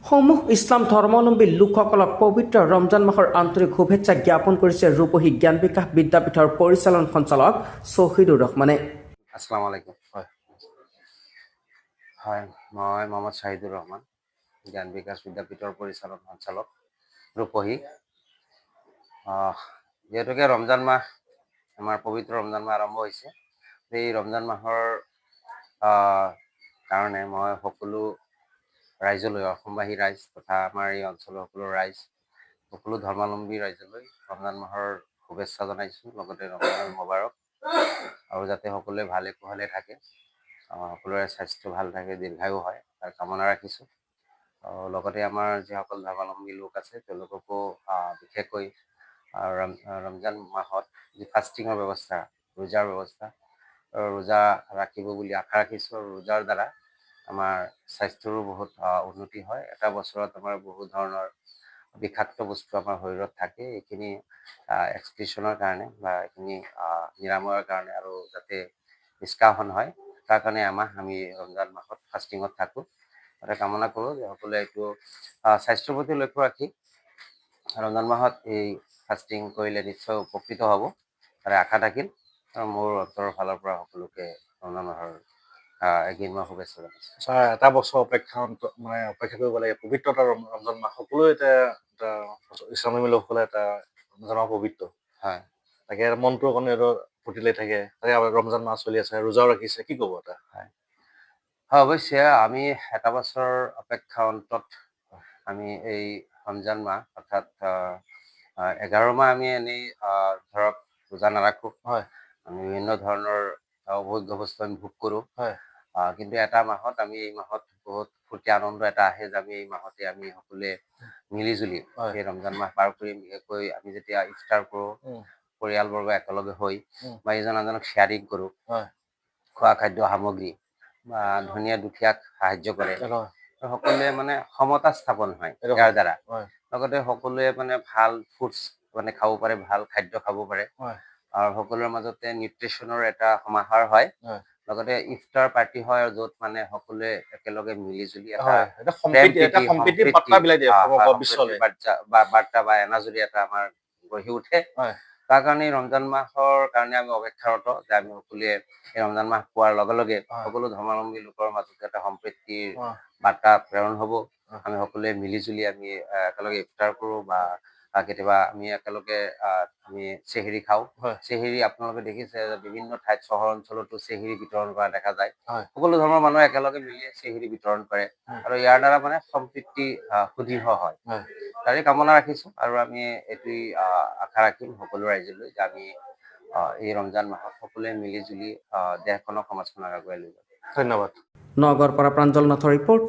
সমূহ ইছলাম ধৰ্মাৱলম্বী লোকসকলক পবিত্ৰ ৰমজান মাহৰ আন্তৰিক শুভেচ্ছা জ্ঞাপন কৰিছে ৰূপহী জ্ঞান বিকাশ বিদ্যাপীঠৰ পৰিচালন সঞ্চালক চৌহিদুৰ ৰহমানে। আসসালামু আলাইকুম। হয়, মই মোহাম্মদ শাহিদুৰ ৰহমান, জ্ঞান বিকাশ বিদ্যাপীঠৰ পৰিচালন সঞ্চালক ৰূপহী। যিহেতুকে ৰমজান মাহ, আমাৰ পবিত্ৰ ৰমজান মাহ আৰম্ভ হৈছে, এই ৰমজান মাহৰ কাৰণে মই সকলো ৰাইজলৈ, অসমবাসী ৰাইজ তথা আমাৰ এই অঞ্চলৰ সকলো ৰাইজ, সকলো ধৰ্মাৱলম্বী ৰাইজলৈ ৰমজান মাহৰ শুভেচ্ছা জনাইছোঁ। লগতে ৰমজান মোবাৰক, আৰু যাতে সকলোৱে ভালে কুশলে থাকে, সকলোৰে স্বাস্থ্য ভাল থাকে, দীৰ্ঘায়ু হয় তাৰ কামনা ৰাখিছোঁ। লগতে আমাৰ যিসকল ধৰ্মাৱলম্বী লোক আছে তেওঁলোককো বিশেষকৈ ৰমজান মাহত যি ফাষ্টিঙৰ ব্যৱস্থা, ৰোজাৰ ব্যৱস্থা, ৰোজা ৰাখিব বুলি আশা ৰাখিছোঁ। আৰু ৰোজাৰ দ্বাৰা আমাৰ স্বাস্থ্যৰো বহুত উন্নতি হয়। এটা বছৰত আমাৰ বহু ধৰণৰ বিষাক্ত বস্তু আমাৰ শৰীৰত থাকে, এইখিনি এক্সক্ৰিশ্যনৰ কাৰণে বা এইখিনি নিৰাময়ৰ কাৰণে আৰু যাতে নিষ্কাশন হয় তাৰ কাৰণে আমি ৰমজান মাহত ফাষ্টিঙত থাকোঁ। তাতে কামনা কৰোঁ যে সকলোৱে এইটো স্বাস্থ্যৰ প্ৰতি লক্ষ্য ৰাখি ৰমজান মাহত এই ফাষ্টিং কৰিলে নিশ্চয় উপকৃত হ'ব, তাৰে আশা থাকিল। আৰু মোৰ অন্তৰৰ ফালৰ পৰা সকলোকে ৰমজান মাহৰ এগেইন মই শুভেচ্ছা জনাইছোঁ। ছাৰ, এটা বছৰ অপেক্ষা কৰিব লাগে পবিত্ৰতা ৰমজান মাহ। সকলোৱে এটা ইছলামী লোকসকলে এটা ৰমজান মাহ পবিত্ৰ, হয়, তাকে মনটো অকণ ফূৰ্তি লাগি থাকে। তাকে ৰমজান মাহ চলি আছে, ৰোজাও ৰাখিছে, কি ক'ব এটা? হয়, অৱশ্যে আমি এটা বছৰ অপেক্ষা অন্তত আমি এই ৰমজান মাহ অৰ্থাৎ 11 মাহ আমি এনেই ধৰক ৰোজা নাৰাখোঁ। হয়, আমি বিভিন্ন ধৰণৰ অভোগ্য বস্তু আমি ভোগ কৰোঁ। হয়, কিন্তু এটা মাহত আমি এই মাহত বহুত ফূৰ্তি আনন্দ এটা আহে যে আমি এই মাহতে আমি সকলোৱে মিলি জুলি হয়, এই ৰমজান মাহ পাৰ কৰিম। বিশেষকৈ আমি যেতিয়া ইফতাৰ কৰোঁ পৰিয়ালবৰ্গ একেলগে হৈ, বা ইজন আনজনক শ্বেয়াৰিং কৰোঁ, হয়, খোৱা খাদ্য সামগ্ৰী বা ধনীয়া দুখীয়াক সাহায্য কৰে, সকলোৱে মানে সমতা স্থাপন হয় ইয়াৰ দ্বাৰা। লগতে সকলোৱে মানে ভাল ফুডছ মানে খাব পাৰে, ভাল খাদ্য খাব পাৰে, আৰু সকলোৰে মাজতে নিউট্ৰিচনৰ এটা সমাহাৰ হয়। লগতে ইফতাৰ পাৰ্টি হয়, য'ত মানে সকলোৱে একেলগে মিলি জুলি এটা বাৰ্তা বা এনাজৰী এটা আমাৰ গঢ়ি উঠে। তাৰ কাৰণে ৰমজান মাহৰ কাৰণে আমি অপেক্ষাৰত, যে আমি সকলোৱে এই ৰমজান মাহ পোৱাৰ লগে লগে সকলো ধৰ্মাৱলম্বী লোকৰ মাজত এটা সম্প্ৰীতিৰ বাৰ্তা প্ৰেৰণ হ'ব। আমি সকলোৱে মিলি জুলি আমি একেলগে ইফতাৰ কৰোঁ, বা কেতিয়াবা আমি একেলগে আমি চেহেৰি খাওঁ। চেহেৰি আপোনালোকে দেখিছে যে বিভিন্ন ঠাইত চহৰ অঞ্চলতো চেহেৰি বিতৰণ কৰা দেখা যায়। সকলো ধৰ্মৰ মানুহে একেলগে মিলি চেহেৰি বিতৰণ কৰে, আৰু ইয়াৰ দ্বাৰা মানে সম্প্ৰীতি সুদৃঢ় হয়। তাৰে কামনা ৰাখিছোঁ, আৰু আমি এইটোৱেই আশা ৰাখিম সকলো ৰাইজলৈ যে আমি এই ৰমজান মাহত সকলোৱে মিলি জুলি দেশখনক সমাজখনক আগুৱাই লৈ যাম। ধন্যবাদ। নগৰৰ পৰা প্ৰাঞ্জল নাথৰ ৰিপৰ্ট।